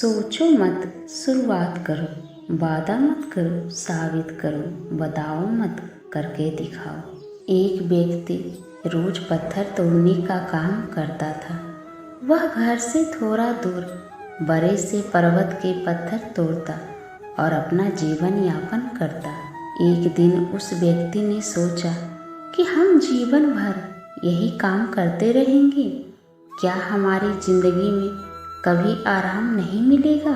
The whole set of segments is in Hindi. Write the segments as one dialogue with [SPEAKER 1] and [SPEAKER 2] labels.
[SPEAKER 1] सोचो मत, शुरुआत करो, वादा मत करो, साबित करो, बताओ मत, करके दिखाओ। एक व्यक्ति रोज पत्थर तोड़ने का काम करता था। वह घर से थोड़ा दूर बड़े से पर्वत के पत्थर तोड़ता और अपना जीवन यापन करता। एक दिन उस व्यक्ति ने सोचा कि हम जीवन भर यही काम करते रहेंगे, क्या हमारी जिंदगी में कभी आराम नहीं मिलेगा।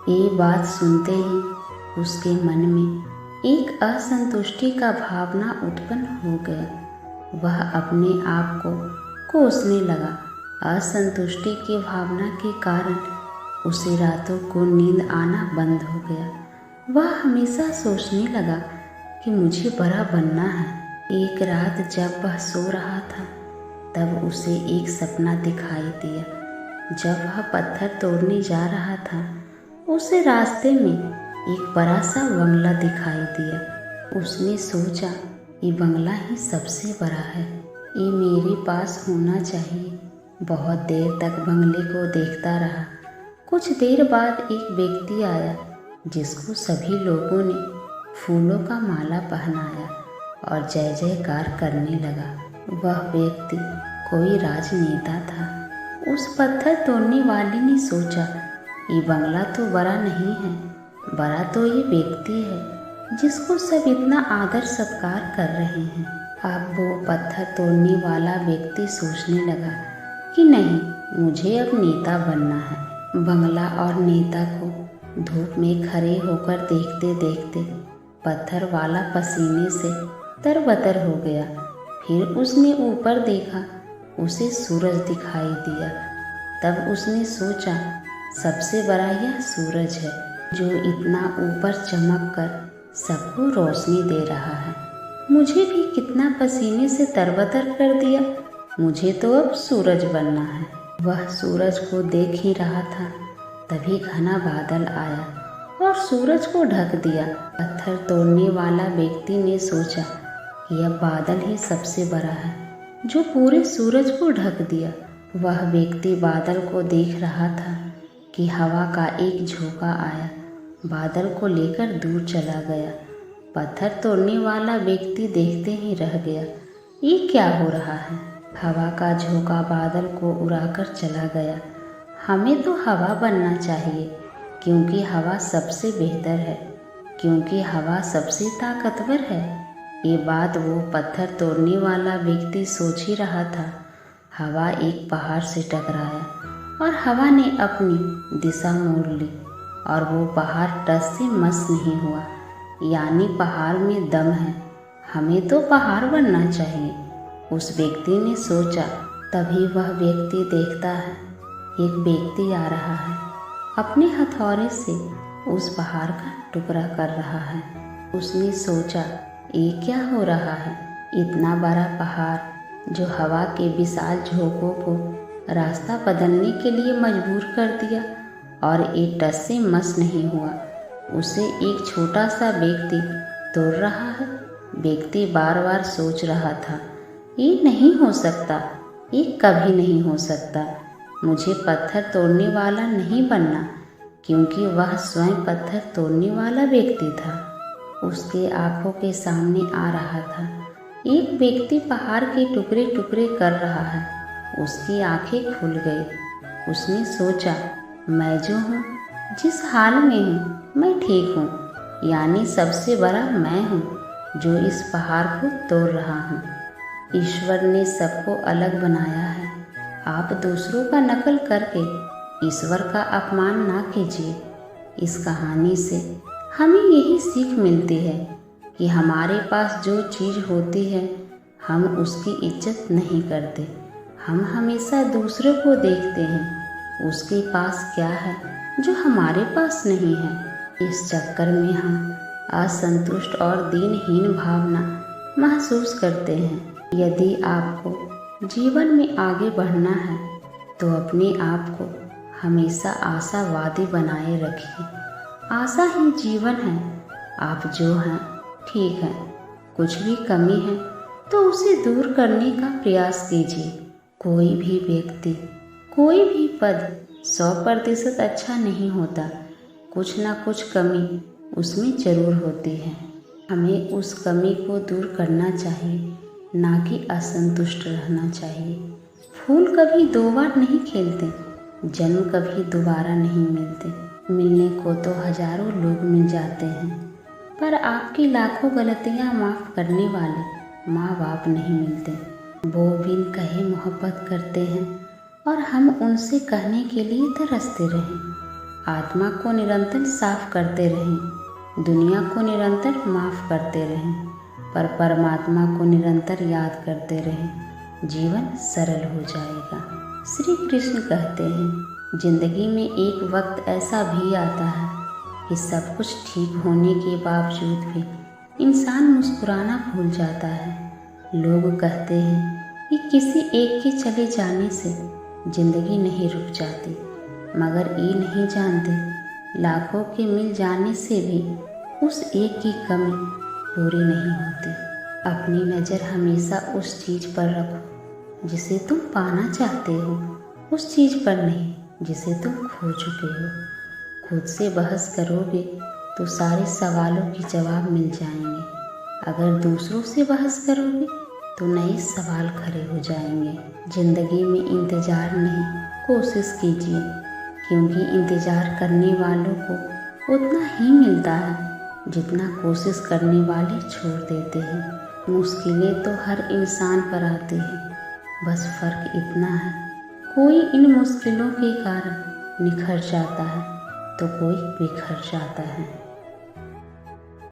[SPEAKER 1] ये बात सुनते ही उसके मन में एक असंतुष्टि का भावना उत्पन्न हो गया। वह अपने आप को कोसने लगा। असंतुष्टि की भावना के कारण उसे रातों को नींद आना बंद हो गया। वह हमेशा सोचने लगा कि मुझे बड़ा बनना है। एक रात जब वह सो रहा था तब उसे एक सपना दिखाई दिया। जब वह पत्थर तोड़ने जा रहा था उसे रास्ते में एक बड़ा सा बंगला दिखाई दिया। उसने सोचा ये बंगला ही सबसे बड़ा है, ये मेरे पास होना चाहिए। बहुत देर तक बंगले को देखता रहा। कुछ देर बाद एक व्यक्ति आया जिसको सभी लोगों ने फूलों का माला पहनाया और जय जयकार करने लगा। वह व्यक्ति कोई राजनेता था। उस पत्थर तोड़ने वाले ने सोचा ये बंगला तो बड़ा नहीं है, बड़ा तो ये व्यक्ति है जिसको सब इतना आदर सत्कार कर रहे हैं। अब वो पत्थर तोड़ने वाला व्यक्ति सोचने लगा कि नहीं, मुझे अब नेता बनना है। बंगला और नेता को धूप में खड़े होकर देखते देखते पत्थर वाला पसीने से तरबतर हो गया। फिर उसने ऊपर देखा, उसे सूरज दिखाई दिया। तब उसने सोचा सबसे बड़ा यह सूरज है जो इतना ऊपर चमक कर सबको रोशनी दे रहा है। मुझे भी कितना पसीने से तरबतर कर दिया, मुझे तो अब सूरज बनना है। वह सूरज को देख ही रहा था तभी घना बादल आया और सूरज को ढक दिया। पत्थर तोड़ने वाला व्यक्ति ने सोचा कि यह बादल ही सबसे बड़ा है जो पूरे सूरज को ढक दिया। वह व्यक्ति बादल को देख रहा था कि हवा का एक झोंका आया, बादल को लेकर दूर चला गया। पत्थर तोड़ने वाला व्यक्ति देखते ही रह गया, ये क्या हो रहा है। हवा का झोंका बादल को उड़ाकर चला गया। हमें तो हवा बनना चाहिए क्योंकि हवा सबसे बेहतर है, क्योंकि हवा सबसे ताकतवर है। ये बात वो पत्थर तोड़ने वाला व्यक्ति सोच ही रहा था। हवा एक पहाड़ से टकराया और हवा ने अपनी दिशा मोड़ ली और वो पहाड़ टस से मस नहीं हुआ। यानी पहाड़ में दम है, हमें तो पहाड़ बनना चाहिए, उस व्यक्ति ने सोचा। तभी वह व्यक्ति देखता है एक व्यक्ति आ रहा है, अपने हथौड़े से उस पहाड़ का टुकड़ा कर रहा है। उसने सोचा ये क्या हो रहा है। इतना बड़ा पहाड़ जो हवा के विशाल झोंकों को रास्ता बदलने के लिए मजबूर कर दिया और एक टस से मस नहीं हुआ, उसे एक छोटा सा व्यक्ति तोड़ रहा है। व्यक्ति बार बार सोच रहा था ये नहीं हो सकता, ये कभी नहीं हो सकता। मुझे पत्थर तोड़ने वाला नहीं बनना, क्योंकि वह स्वयं पत्थर तोड़ने वाला व्यक्ति था। उसके आंखों के सामने आ रहा था एक व्यक्ति पहाड़ के टुकड़े टुकड़े कर रहा है। उसकी आंखें खुल गई। उसने सोचा मैं जो हूँ, जिस हाल में हूँ, मैं ठीक हूँ। यानी सबसे बड़ा मैं हूँ जो इस पहाड़ को तोड़ रहा हूँ। ईश्वर ने सबको अलग बनाया है। आप दूसरों का नकल करके ईश्वर का अपमान ना कीजिए। इस कहानी से हमें यही सीख मिलती है कि हमारे पास जो चीज़ होती है हम उसकी इज्जत नहीं करते। हम हमेशा दूसरों को देखते हैं उसके पास क्या है जो हमारे पास नहीं है। इस चक्कर में हम असंतुष्ट और दीनहीन भावना महसूस करते हैं। यदि आपको जीवन में आगे बढ़ना है तो अपने आप को हमेशा आशावादी बनाए रखिए। आशा ही जीवन है। आप जो हैं ठीक है, कुछ भी कमी है तो उसे दूर करने का प्रयास कीजिए। कोई भी व्यक्ति, कोई भी पद 100% अच्छा नहीं होता, कुछ ना कुछ कमी उसमें ज़रूर होती है। हमें उस कमी को दूर करना चाहिए, ना कि असंतुष्ट रहना चाहिए। फूल कभी 2 बार नहीं खिलते, जन्म कभी दोबारा नहीं मिलते। मिलने को तो हजारों लोग मिल जाते हैं, पर आपकी लाखों गलतियां माफ़ करने वाले माँ बाप नहीं मिलते। वो बिन कहे मोहब्बत करते हैं और हम उनसे कहने के लिए तरसते रहें। आत्मा को निरंतर साफ करते रहें, दुनिया को निरंतर माफ़ करते रहें, पर परमात्मा को निरंतर याद करते रहें। जीवन सरल हो जाएगा। श्री कृष्ण कहते हैं, जिंदगी में एक वक्त ऐसा भी आता है कि सब कुछ ठीक होने के बावजूद भी इंसान मुस्कुराना भूल जाता है। लोग कहते हैं कि किसी एक के चले जाने से जिंदगी नहीं रुक जाती, मगर ये नहीं जानते लाखों के मिल जाने से भी उस एक की कमी पूरी नहीं होती। अपनी नज़र हमेशा उस चीज़ पर रखो जिसे तुम पाना चाहते हो, उस चीज़ पर नहीं जिसे तुम खो चुके हो। खुद से बहस करोगे तो सारे सवालों के जवाब मिल जाएंगे। अगर दूसरों से बहस करोगे तो नए सवाल खड़े हो जाएंगे। ज़िंदगी में इंतज़ार नहीं, कोशिश कीजिए, क्योंकि इंतज़ार करने वालों को उतना ही मिलता है जितना कोशिश करने वाले छोड़ देते हैं। मुश्किलें तो हर इंसान पर आती हैं, बस फ़र्क इतना है, कोई इन मुश्किलों के कारण निखर जाता है तो कोई बिखर जाता है।